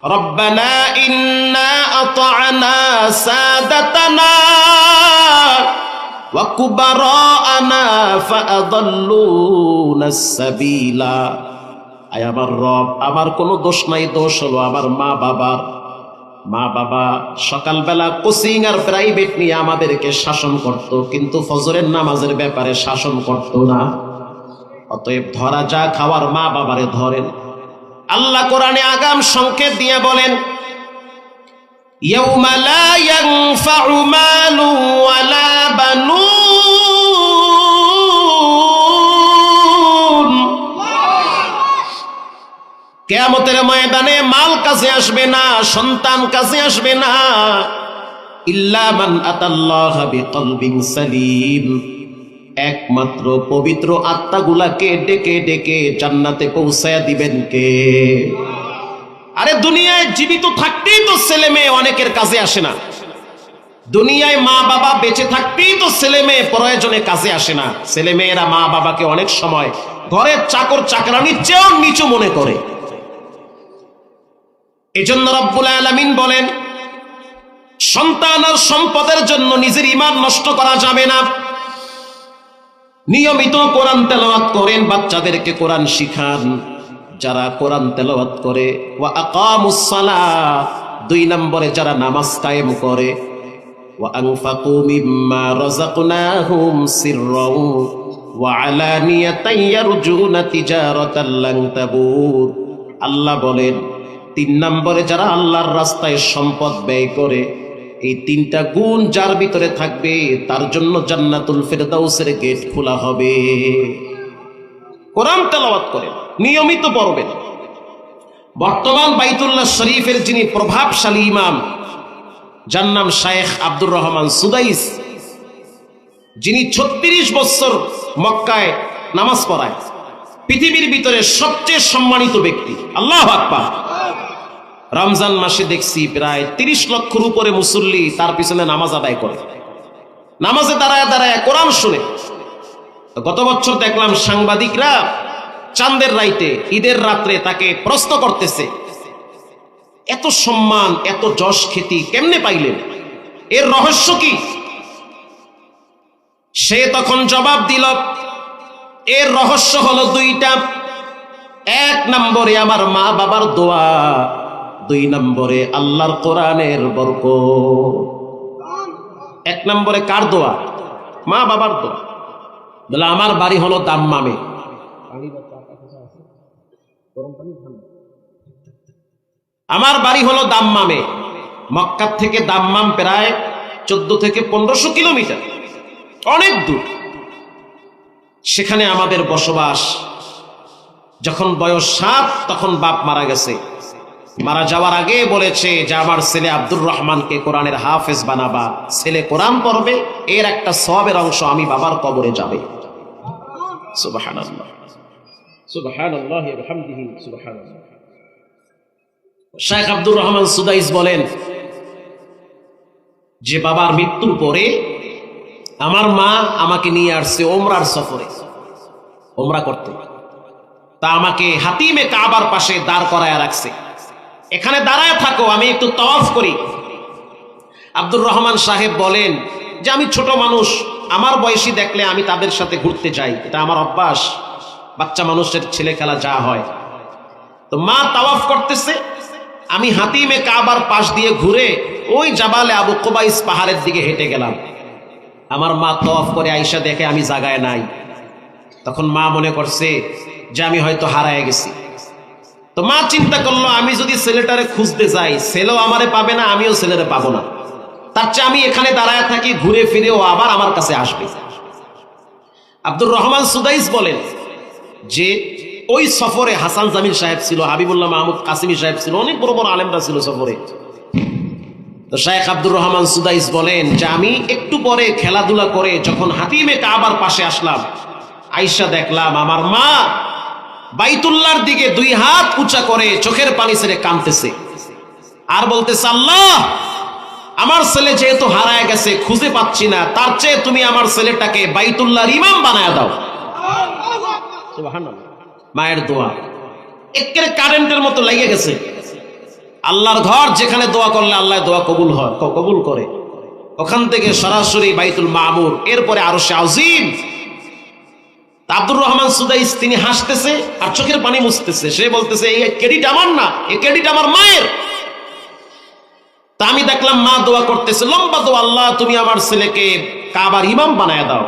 ربنا إنا أطعنا سادتنا وكبراءنا فأضلونا السبيل আয় আমার রব, আমার কোনো দোষ নাই, দোষ হলো আমার মা বাবা সকালবেলা কোচিং আর প্রাইভেট নিয়ে আমাদেরকে শাসন করত, কিন্তু ফজরের নামাজের ব্যাপারে শাসন করত না। অতএব ধরা যা খাওয়ার মা বাবারে ধরেন। আল্লাহ কোরআনে আগাম সংকেত দিয়ে বলেন, ইয়াউমা লা ইয়ানফাউ মালু ওয়ালা বানুন, কিয়ামতের ময়দানে মাল কাছে আসবে না, সন্তান কাছে আসবে না, ইল্লা মান আতাল্লাহা বিকলবিন সালিম, একমাত্র পবিত্র আত্মাগুলাকে ডেকে ডেকে জান্নাতে পৌঁছায়া দিবেন কে? আরে দুনিয়ায় জীবিত থাকতেই তো ছেলে মেয়ে অনেকের কাজে আসে না, দুনিয়ায় মা বাবা বেঁচে থাকতেই তো ছেলে মেয়ে প্রয়োজনে কাজে আসে না। ছেলে মেয়েরা মা বাবাকে অনেক সময় ঘরের চাকর চাকরানির চেয়েও নিচু মনে করে। এজন্য রব্বুল আলামিন বলেন, সন্তান আর সম্পদের জন্য নিজের ঈমান নষ্ট করা যাবে না। নিয়মিত কোরআন তেলাওয়াত করেন, বাচ্চাদেরকে কোরআন শিখান। যারা কোরআন তেলাওয়াত করে ওয়া আকামুস সালাহ, 2 নম্বরে যারা নামাজ কায়েম করে, ওয়া আনফাকু মিম্মা রাযাকনাহুম সিররাও ওয়া আলানিয়াতান ইয়ারজুনা তিজারাতান লান তাবুর। আল্লাহ বলেন 3 নম্বরে যারা আল্লাহর রাস্তায় সম্পদ ব্যয় করে, এই 3টা গুণ যার ভিতরে থাকবে তার জন্য জান্নাতুল ফেরদাউসের গেট খোলা হবে। কোরআন তেলাওয়াত করেন, নিয়মিত পড়বেন। বর্তমান বাইতুল্লাহ শরীফের যিনি প্রভাবশালী ইমাম, যার নাম শায়েখ আব্দুর রহমান সুদাইস, যিনি 36 বছর মক্কায় নামাজ পড়ায়, পৃথিবীর ভিতরে সবচেয়ে সম্মানিত ব্যক্তি। আল্লাহু আকবার। রমজান মাসে দেখছি প্রায় 30 লক্ষের উপরে মুসল্লি তার পিছনে নামাজ আদায় করে, নামাজে দাঁড়ায় দাঁড়ায় কোরআন শুনে। গত বছর দেখলাম সাংবাদিকরা চাঁদের রাইতে, ঈদের রাত্রে তাকে প্রশ্ন করতেছে, এত সম্মান, এত যশ খ্যাতি কেমনে পাইলেন, এর রহস্য কি? সে তখন জবাব দিল, এর রহস্য হলো 2টা। 1 নম্বরে আমার মা বাবার দোয়া, 2 নম্বরে আল্লাহর কোরআনের বরকত। 1 নম্বরে কার দোয়া? মা বাবার দোয়া। বলে আমার বাড়ি হলো দাম্মামে, আমার বাড়ি হলো দাম্মামে। মক্কা থেকে দাম্মাম প্রায় 14 থেকে 1500 কিলোমিটার, অনেক দূর। সেখানে আমাদের বসবাস। যখন বয়স 7 তখন বাপ মারা গেছে। মারা যাওয়ার আগে বলেছে যে আমার ছেলে আব্দুর রহমানকে কোরআনের হাফেজ বানাবা, ছেলে কোরআন পড়বে, এর একটা সওয়াবের অংশ আমি বাবার কবরে যাবে। সুবহানাল্লাহ, সুবহানাল্লাহ ওয়া বিহামদিহি, সুবহানাল্লাহ। শায়েখ আব্দুর রহমান সুদাইস বলেন যে বাবার মৃত্যুর পরে আমার মা আমাকে নিয়ে আসছে ওমরার সফরে, ওমরা করতে। তা আমাকে হাতিমে কাবার পাশে দাঁড় করায় রাখছে, এখানে দাঁড়ায় থাকো, আমি একটু তাওয়াফ করি। আব্দুর রহমান সাহেব বলেন যে আমি ছোট মানুষ, আমার বয়সী দেখলে আমি তাদের সাথে ঘুরতে যাই, এটা আমার অভ্যাস, বাচ্চা মানুষের ছেলে খেলা যা হয়। তো মা তাওয়াফ করতেছে, আমি হাতিমে কাবার পাশ দিয়ে ঘুরে ওই জাবালে আবু কুবাইস পাহাড়ের দিকে হেঁটে গেলাম। আমার মা তাওয়াফ করে আয়েশা দেখে আমি জায়গায় নাই। তখন মা মনে করছে যে আমি হয়তো হারায় গেছি। তো মা চিন্তা করলো, আমি যদি ছেলেটারে খুঁজতে যাই, ছেলেও আমারে পাবে না, আমিও ছেলেরে পাবো না, তার চেয়ে আমি এখানে দাঁড়ায় থাকি, ঘুরে ফিরে ও আবার আমার কাছে আসবে। আব্দুর রহমান সুদাইস বলেন যে ওই সফরে হাসান জামিল সাহেব ছিল, হাবিবুল্লাহ মাহমুদ কাসিমি সাহেব ছিল, অনেক বড় বড় আলেমরা ছিল সফরে। তো শায়েখ আব্দুর রহমান সুদাইস বলেন যে আমি একটু পরে খেলাধুলা করে যখন হাতিমে কাবার পাশে আসলাম, আয়েশা দেখলাম আমার মা বাইতুল্লাহর দিকে 2 হাত উঁচা করে চোখের পানি ছেড়ে কাঁদতেছে আর বলতেছে, আল্লাহ, আমার ছেলে যেহেতু হারায় গেছে, খুঁজে পাচ্ছি না, তার চেয়ে তুমি আমার ছেলেটাকে বাইতুল্লাহর ইমাম বানায় দাও। সুবহানাল্লাহ। মায়ের দোয়া একেবারে কারেন্টের মতো লেগে গেছে। আল্লাহর ঘর যেখানে দোয়া করলে আল্লাহ দোয়া কবুল হয়, কবুল করে, ওখান থেকে সরাসরি বাইতুল মামুর, এরপরে আরশে আজিম। আব্দুর রহমান সুদাইস তিনি হাসতেছে আর চোখের পানি মুছতেছে। সে বলতেছে এই ক্রেডিট আমার না, এই ক্রেডিট আমার মায়ের। তা আমি দেখলাম মা দোয়া করতেছে, লম্বা দোয়া, আল্লাহ তুমি আমার ছেলেকে কাবার ইমাম বানায় দাও।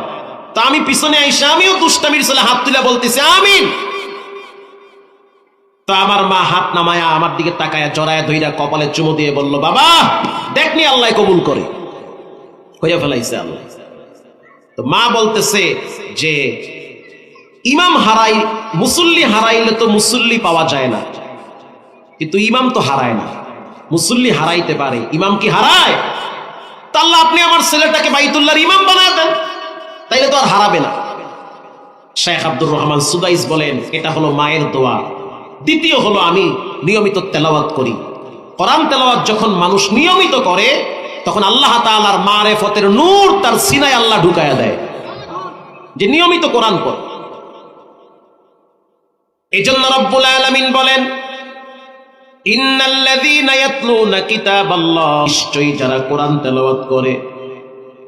তা আমি পিছনে আইসা আমিও দুষ্টামির ছেলে হাত তুলে বলতেছি আমিন। তো আমার মা হাত নামায়া আমার দিকে তাকায়া জড়ায় ধইরা কপালে চুমু দিয়ে বলল, বাবা দেখনি আল্লাহ কবুল করে, হইয়া ফেলাইছে আল্লাহ। তো মা বলতেছে যে ইমাম হারাই, মুসল্লি হারাইলে তো মুসল্লি পাওয়া যায় না, কিন্তু ইমাম তো হারায় না। মুসল্লি হারাইতে পারে, ইমাম কি হারায়? তা আল্লাহ আপনি আমার ছেলেটাকে বাইতুল্লাহর ইমাম বানায় দেন, তাইলে তো আর হারাবে না। শেখ আব্দুর রহমান সুদাইস বলেন এটা হলো মায়ের দোয়া। দ্বিতীয় হলো আমি নিয়মিত তেলাওয়াত করি। কোরআন তেলাওয়াত যখন মানুষ নিয়মিত করে তখন আল্লাহ তাআলার মারিফতের নূর তার সিনায় আল্লাহ ঢুকায়া দেয়, যে নিয়মিত কোরআন পড়ে। এজন্য রব্বুল আলামিন বলেন ইন্নাল্লাযীনা ইয়াতলুনা কিতাবাল্লাহ, নিশ্চয়ই যারা কোরআন তেলাওয়াত করে,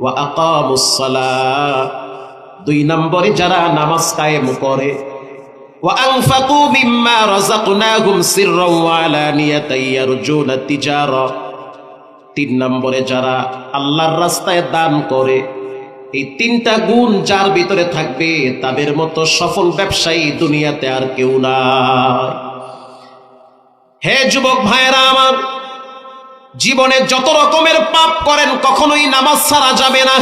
ওয়া আকামুস সালাহ, দুই নম্বরে যারা নামাজ কায়েম করে, ওয়া আনফাকু মিম্মা রাযাকনাহুম সিররাও ওয়া আলানিয়াতান ইয়ারজুনা তিজারা, তিন নম্বরে যারা আল্লাহর রাস্তায় দান করে। এই তিনটা গুণ যার ভিতরে থাকবে তাদের মতো সফল ব্যবসায়ী দুনিয়াতে আর কেউ নাই। হে যুবক ভাইরা আমার, জীবনে যত রকমের পাপ করেন কখনোই নামাজ ছাড়া যাবে না।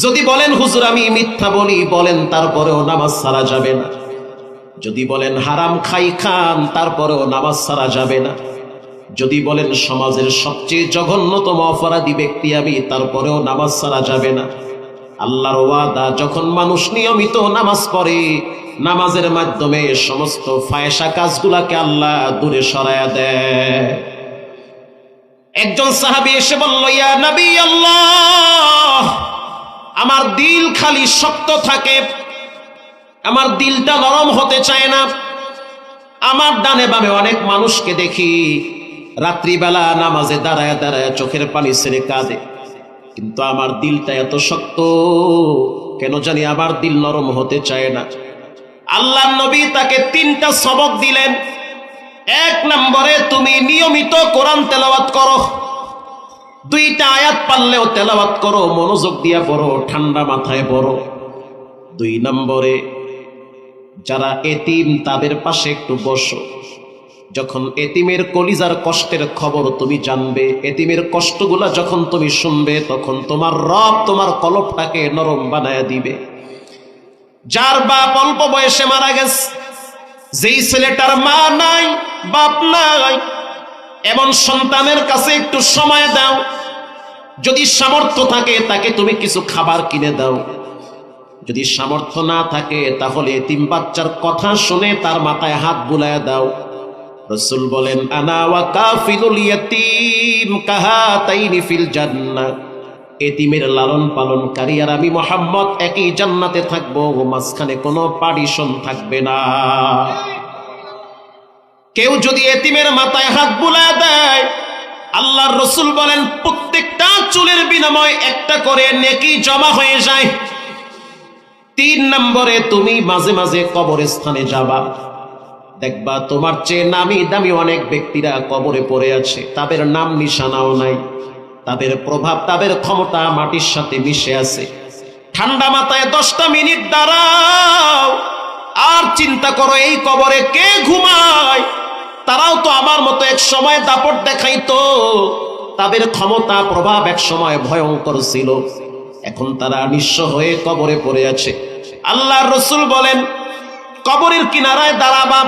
যদি বলেন হুজুর আমি মিথ্যা বলি, বলেন, তারপরেও নামাজ ছাড়া যাবে না। যদি বলেন হারাম খাই, খান, তারপরেও নামাজ ছাড়া যাবে না। যদি বলেন সমাজের সবচেয়ে জঘন্যতম অপরাধী ব্যক্তি আমি, তারপরেও নামাজ ছাড়া যাবে না। আল্লাহর ওয়াদা, যখন মানুষ নিয়মিত নামাজ পড়ে, নামাজের মাধ্যমে সমস্ত ফায়সা কাজগুলাকে আল্লাহ দূরে সরায়া দেয়। একজন সাহাবী এসে বলল, ইয়া নবী আল্লাহ, আমার দিল খালি শক্ত থাকে, আমার দিলটা নরম হতে চায় না। আমার ডানে বামে অনেক মানুষকে দেখি রাত্রিবেলা নামাজে দাঁড়ায় দাঁড়ায় চোখের পানি ছেড়ে কাঁদে, কিন্তু আমার দিলটা এত শক্ত, কেন জানি আমার দিল নরম হতে চায় না। আল্লাহর নবী তাকে তিনটা সবক দিলেন। এক নম্বরে তুমি নিয়মিত কোরআন তেলাওয়াত করো, দুইটা আয়াত পারলেও তেলাওয়াত করো, মনোযোগ দিয়া পড়ো, ঠান্ডা মাথায় পড়ো। দুই নম্বরে যারা এতিম তাদের পাশে একটু বসো। যখন এতিমের কলিজার কষ্টের খবর তুমি জানবে, এতিমের কষ্টগুলা যখন তুমি শুনবে, তখন তোমার রব তোমার কলবটাকে নরম বানায় দিবে। যার বাপ অল্প বয়সে মারা গেছে, যেই ছেলেটার মা নাই, বাপ নাই, এমন সন্তানের কাছে একটু সময় দাও। যদি সামর্থ্য থাকে তাকে তুমি কিছু খাবার কিনে দাও। যদি সামর্থ্য না থাকে তাহলে এতিম বাচ্চার কথা শুনে তার মাথায় হাত বুলায় দাও। রাসূল বলেন, আনা ওয়া কাফিলুল ইয়াতীম কাহাতাইনি ফিল জান্নাহ, এতিমের লালন পালনকারী আর আমি মুহাম্মদ একই জান্নাতে থাকবো, মাঝখানে কোনো পার্টিশন থাকবে না। কেউ যদি এতিমের মাথায় হাত বুলায় দেয়, আল্লাহর রাসূল বলেন প্রত্যেকটা চুলের বিনিময়ে একটা করে নেকি জমা হয়ে যায়। তিন নম্বরে তুমি মাঝে মাঝে কবরস্থানে যাবা, দেখবা তোমার চেয়ে নামি দামি অনেক ব্যক্তিরা কবরে পড়ে আছে, তাদের নাম নিশানাও নাই, তাদের প্রভাব, তাদের ক্ষমতা মাটির সাথে মিশে আছে। ঠান্ডা মাথায় 10টা মিনিট দাঁড়াও আর চিন্তা করো এই কবরে কে ঘুমায়। তারাও তো আমার মতো এক সময় দাপট দেখাইতো, তাদের ক্ষমতা প্রভাব এক সময় ভয়ঙ্কর ছিল, এখন তারা নিঃস্ব হয়ে কবরে পড়ে আছে। আল্লাহর রাসূল বলেন কবরের কিনারায় দাঁড়াবা,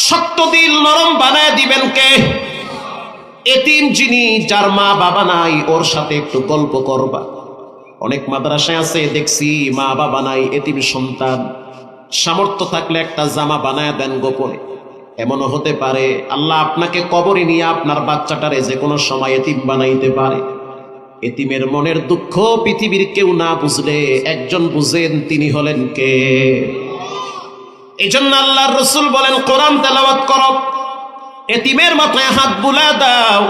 শক্ত দিল নরম বানায় দিবেন কে? এতিম যিনি, যার মা বাবা নাই, ওর সাথে একটু গল্প করবা। অনেক মাদ্রাসায় আছে দেখছি মা বাবা নাই, এতিম সন্তান, সামর্থ্য থাকলে একটা জামা বানায় দেন গোপনে। এমনও হতে পারে আল্লাহ আপনাকে কবরে নিয়ে আপনার বাচ্চাটারে যে কোনো সময় এতিম বানাইতে পারে। এতিমের মনের দুঃখ পৃথিবীর কেউ না বুঝলে একজন বুঝেন, তিনি হলেন কে? এই জন্য আল্লাহর রাসূল বলেন কোরআন তেলাওয়াত করো। এতিমের মাথায় হাত বুলা দাও,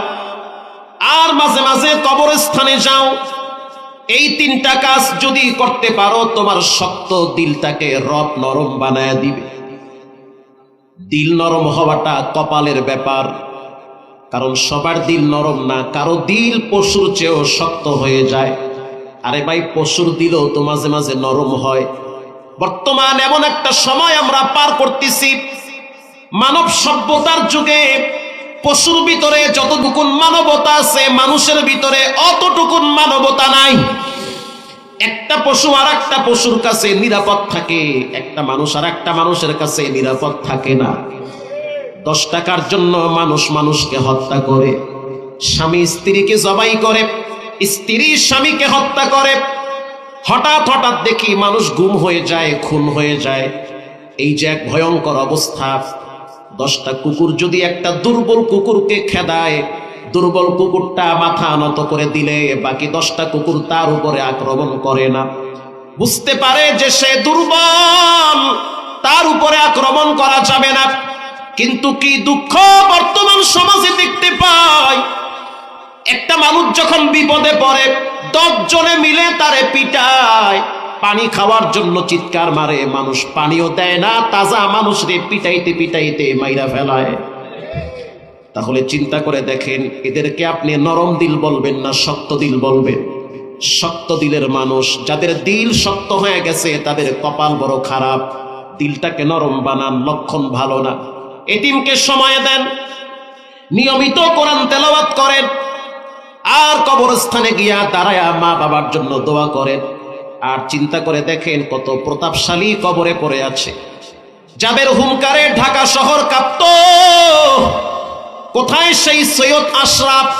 আর মাঝে মাঝে কবরস্থানে যাও। এই তিনটা কাজ যদি করতে পারো, তোমার শক্ত দিলটাকে রব নরম বানায় দিবে। দিল নরম হওয়াটা কপালের ব্যাপার, কারণ সবার দিল নরম না, কারো দিল পশুর চেয়েও শক্ত হয়ে যায়। আরে ভাই, পশুর দিলও তো মাঝে মাঝে নরম হয়। বর্তমান এমন একটা সময় আমরা পার করতেছি, মানব সভ্যতার যুগে পশুর ভিতরে যতটুকুন মানবতা আছে, মানুষের ভিতরে অতটুকুন মানবতা নাই। একটা পশু আর একটা পশুর কাছে নিরাপদ থাকে, একটা মানুষ আর একটা মানুষের কাছে নিরাপদ থাকে না। 10 টাকার জন্য মানুষ মানুষকে হত্যা করে, স্বামী স্ত্রীকে জবাই করে, স্ত্রী স্বামীকে হত্যা করে। হঠাৎ হঠাৎ দেখি মানুষ গুম হয়ে যায়, খুন হয়ে যায়। এই যে এক ভয়ঙ্কর অবস্থা। 10টা কুকুর যদি একটা দুর্বল কুকুরকে খেদায়, দুর্বল কুকুরটা মাথা নত করে দিলে বাকি 10টা কুকুর তার উপরে আক্রমণ করে না। বুঝতে পারে যে সে দুর্বল, তার উপরে আক্রমণ করা যাবে না। কিন্তু কি দুঃখ বর্তমান সমাজে দেখতে পাই, একটা মানুষ যখন বিপদে পড়ে 10 জনে মিলে তারে পিটায়, পানি খাওয়ার জন্য চিৎকার মারে, মানুষ পানিও দেয় না, তাজা মানুষরে পিটাইতে পিটাইতে মাইরা ফেলায়। তাহলে চিন্তা করে দেখেন, এদেরকে আপনি নরম দিল বলবেন না শক্ত দিল বলবেন? শক্ত দিলের মানুষ, যাদের দিল শক্ত হয়ে গেছে তাদের কপাল বড় খারাপ। দিলটাকে নরম বানান, লক্ষণ ভালো না। এতিমকে সময় দেন, নিয়মিত কোরআন তেলাওয়াত করেন, আর কবরস্থানে গিয়া দাঁড়ায়া মা বাবার জন্য দোয়া করেন। আর চিন্তা করে দেখেন কত প্রতাপশালী কবরে পড়ে আছে, যাদের হুঙ্কারে ঢাকা শহর কাঁপত। কোথায় সেই সৈয়দ আশরাফ,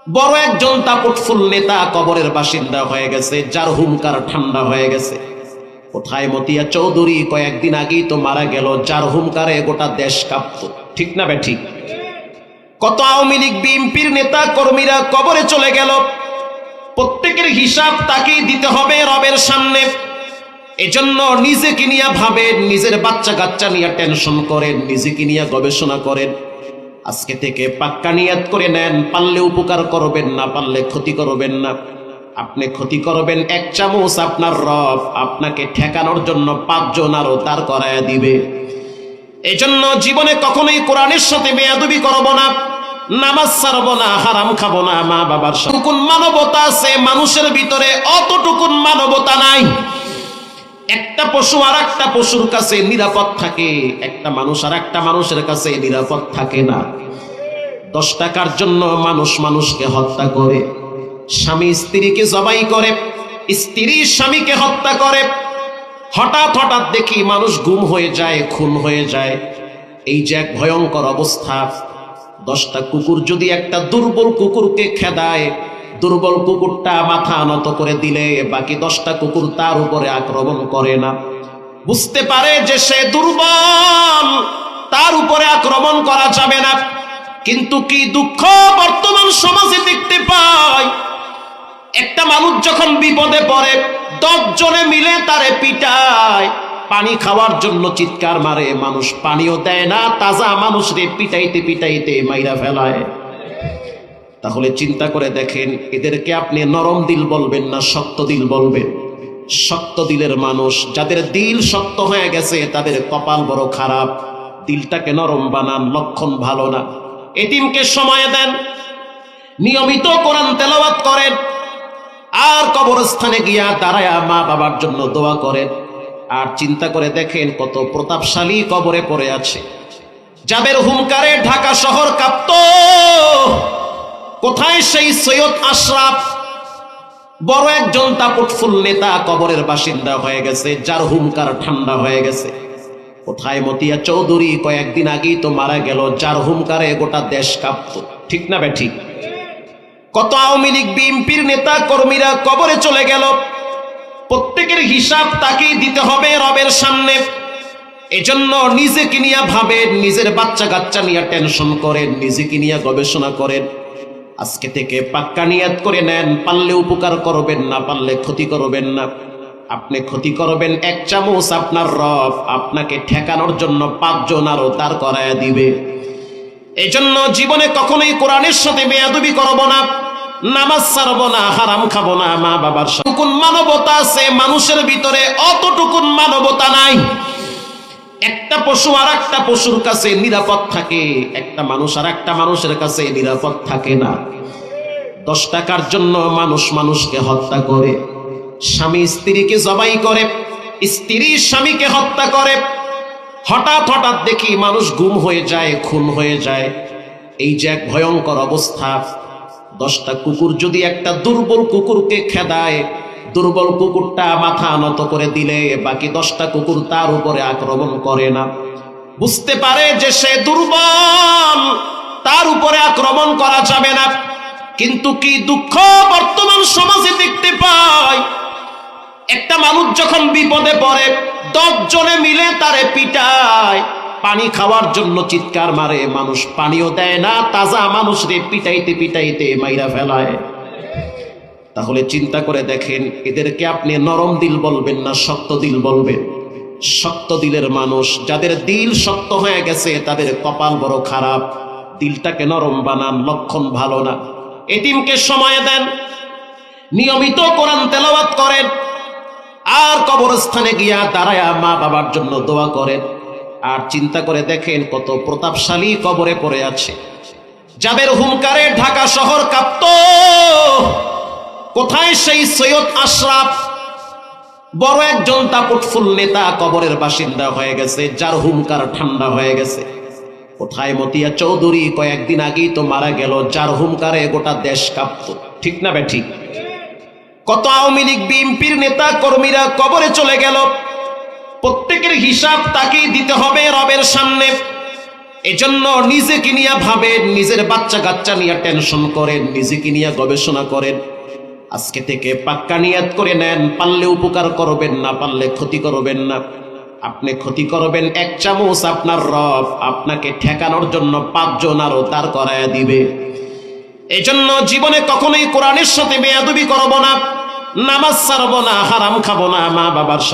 বড় একজন তাপটফুল নেতা, কবরের বাসিন্দা হয়ে গেছে, যার হুঙ্কার ঠান্ডা হয়ে গেছে। কোথায় মতিয়া চৌধুরী, কয়েকদিন আগেই তো মারা গেল, যার হুঙ্কারে গোটা দেশ কাঁপত। ঠিক না বেঠিক? কত আওয়ামী লীগ বিএনপির নেতা কর্মীরা কবরে চলে গেল, প্রত্যেকের হিসাব তাকেই দিতে হবে রবের সামনে। এজন্য নিজেকে নিয়ে ভাবেন, নিজের বাচ্চা কাচ্চা নিয়ে টেনশন করেন, নিজেকে নিয়ে গবেষণা করেন। আজকে থেকে পাক্কা নিয়াত করে নেন, পারলে উপকার করবেন, না পারলে ক্ষতি করবেন না। আপনি ক্ষতি করবেন 1 চামচ, আপনার রব আপনাকে ঠেকানোর জন্য 5 জন আরো দাঁড় করায়া দিবে। এজন্য জীবনে কখনোই কোরআনের সাথে বেয়াদবি করব না, নামাজ ছাড়বো না, হারাম খাবো না, মা বাবার সাথে। টুকুন মানবতা আছে মানুষের ভিতরে, অতটুকুন মানবতা নাই। একটা পশু আর একটা পশুর কাছে নিরাপদ থাকে, একটা মানুষ আর একটা মানুষের কাছে নিরাপদ থাকে না। 10 টাকার জন্য মানুষ মানুষকে হত্যা করে, স্বামী স্ত্রীকে জবাই করে, স্ত্রী স্বামীকে হত্যা করে। হঠাৎ হঠাৎ দেখি মানুষ গুম হয়ে যায়, খুন হয়ে যায়। এই যে এক ভয়ঙ্কর অবস্থা। 10টা কুকুর যদি একটা দুর্বল কুকুরকে খেদায়, দুর্বল কুকুরটা মাথা নত করে দিলে বাকি 10টা কুকুর তার উপরে আক্রমণ করে না। বুঝতে পারে যে সে দুর্বল, তার উপরে আক্রমণ করা যাবে না। কিন্তু কি দুঃখ বর্তমান সমাজে দেখতে পাই, একটা মানুষ যখন বিপদে পড়ে 10 জনে মিলে তারে পিটায়, পানি খাওয়ার জন্য চিৎকার মারে, মানুষ পানিও দেয় না, তাজা মানুষরে পিটাইতে পিটাইতে মাইরা ফেলায়। তাহলে চিন্তা করে দেখেন, এদেরকে আপনি নরম দিল বলবেন না শক্ত দিল বলবেন? শক্ত দিলের মানুষ, যাদের দিল শক্ত হয়ে গেছে তাদের কপাল বড় খারাপ। দিলটাকে নরম বানান, লক্ষণ ভালো না। এতিমকে সময় দেন, নিয়মিত কোরআন তেলাওয়াত করেন, আর কবরস্থানে গিয়া দাঁড়ায়া মা বাবার জন্য দোয়া করেন। আর চিন্তা করে দেখেন কত প্রতাপশালী কবরে পড়ে আছে, যাদের হুঙ্কারে ঢাকা শহর কাঁপত। কোথায় সেই সৈয়দ আশরাফ, বড় একজন তাপটফুল নেতা, কবরের বাসিন্দা হয়ে গেছে, যার হুঙ্কার ঠান্ডা হয়ে গেছে। কোথায় মতিয়া চৌধুরী, কয়েকদিন আগেই তো মারা গেল, যার হুঙ্কারে গোটা দেশ কাঁপত। ঠিক না বেঠিক? কত আওয়ামী লীগ বিএনপির নেতা কর্মীরা কবরে চলে গেল, প্রত্যেকের হিসাব তাকেই দিতে হবে রবের সামনে। এজন্য নিজেকে নিয়ে ভাবেন, নিজের বাচ্চা কাচ্চা নিয়ে টেনশন করেন, নিজেকে নিয়ে গবেষণা করেন। আজকে থেকে পাক্কা নিয়াত করে নেন, পারলে উপকার করবেন, না পারলে ক্ষতি করবেন না। আপনি ক্ষতি করবেন 1 চামচ, আপনার রব আপনাকে ঠেকানোর জন্য 5 জন আরো দাঁড় করায়া দিবে। এই জন্য জীবনে কখনোই কোরআনের সাথে বেয়াদবি করব না, নামাজ ছাড়বো না, হারাম খাবো না, মা বাবার সাথে। টুকুন মানবতা আছে মানুষের ভিতরে, অতটুকুন মানবতা নাই। একটা পশু আর একটা পশুর কাছে নিরাপদ থাকে, একটা মানুষ আর একটা মানুষের কাছে নিরাপদ থাকে না। 10 টাকার জন্য মানুষ মানুষকে হত্যা করে, স্বামী স্ত্রীকে জবাই করে, স্ত্রী স্বামীকে হত্যা করে। হঠাৎ হঠাৎ দেখি মানুষ গুম হয়ে যায়, খুন হয়ে যায়। এই যে এক ভয়ঙ্কর অবস্থা। 10টা কুকুর যদি একটা দুর্বল কুকুরকে খেদায়, দুর্বল কুকুরটা মাথা নত করে দিলে বাকি 10টা কুকুর তার উপরে আক্রমণ করে না। বুঝতে পারে যে সে দুর্বল, তার উপরে আক্রমণ করা যাবে না। কিন্তু কি দুঃখ বর্তমান সমাজে দেখতে পাই, একটা মানুষ যখন বিপদে পড়ে 10 জনে মিলে তারে পিটায়, পানি খাওয়ার জন্য চিৎকার মারে, মানুষ পানিও দেয় না, তাজা মানুষরে পিটাইতে পিটাইতে মাইরা ফেলায়। তাহলে চিন্তা করে দেখেন, এদেরকে আপনি নরম দিল বলবেন না শক্ত দিল বলবেন? শক্ত দিলের মানুষ, যাদের দিল শক্ত হয়ে গেছে তাদের কপাল বড় খারাপ। দিলটাকে নরম বানান, লক্ষণ ভালো না। এতিমকে সময় দেন, নিয়মিত কোরআন তেলাওয়াত করেন, আর কবরস্থানে গিয়া দাঁড়ায়া মা বাবার জন্য দোয়া করেন। আর চিন্তা করে দেখেন কত প্রতাপশালী কবরে পড়ে আছে, যাদের হুঙ্কারে ঢাকা শহর কাঁপত। কোথায় সেই সৈয়দ আশরাফ, বড় একজন দাপটফুল নেতা, কবরের বাসিন্দা হয়ে গেছে, যার হুঙ্কার ঠান্ডা হয়ে গেছে। কোথায় মতিয়া চৌধুরী, কয়েকদিন আগেই তো মারা গেল, যার হুঙ্কারে গোটা দেশ কাঁপত। ঠিক না বেঠিক? কত আওয়ামী লীগ বিএনপির নেতা কর্মীরা কবরে চলে গেল, প্রত্যেকের হিসাব তাকেই দিতে হবে রবের সামনে। এজন্য নিজেকে নিয়ে ভাবেন, নিজের বাচ্চা কাচ্চা নিয়ে টেনশন করেন, নিজেকে নিয়ে গবেষণা করেন। আজকে থেকে পাক্কা নিয়াত করে নেন, পারলে উপকার করবেন, না পারলে ক্ষতি করবেন না। আপনি ক্ষতি করবেন 1 চামচ, আপনার রব আপনাকে ঠেকানোর জন্য 5 জন আরো দাঁড় করায়া দিবে। এজন্য জীবনে কখনোই কোরআনের সাথে বেয়াদবি করব না, নামাজ ছাড়বো না, হারাম খাবো না, মা বাবার সাথে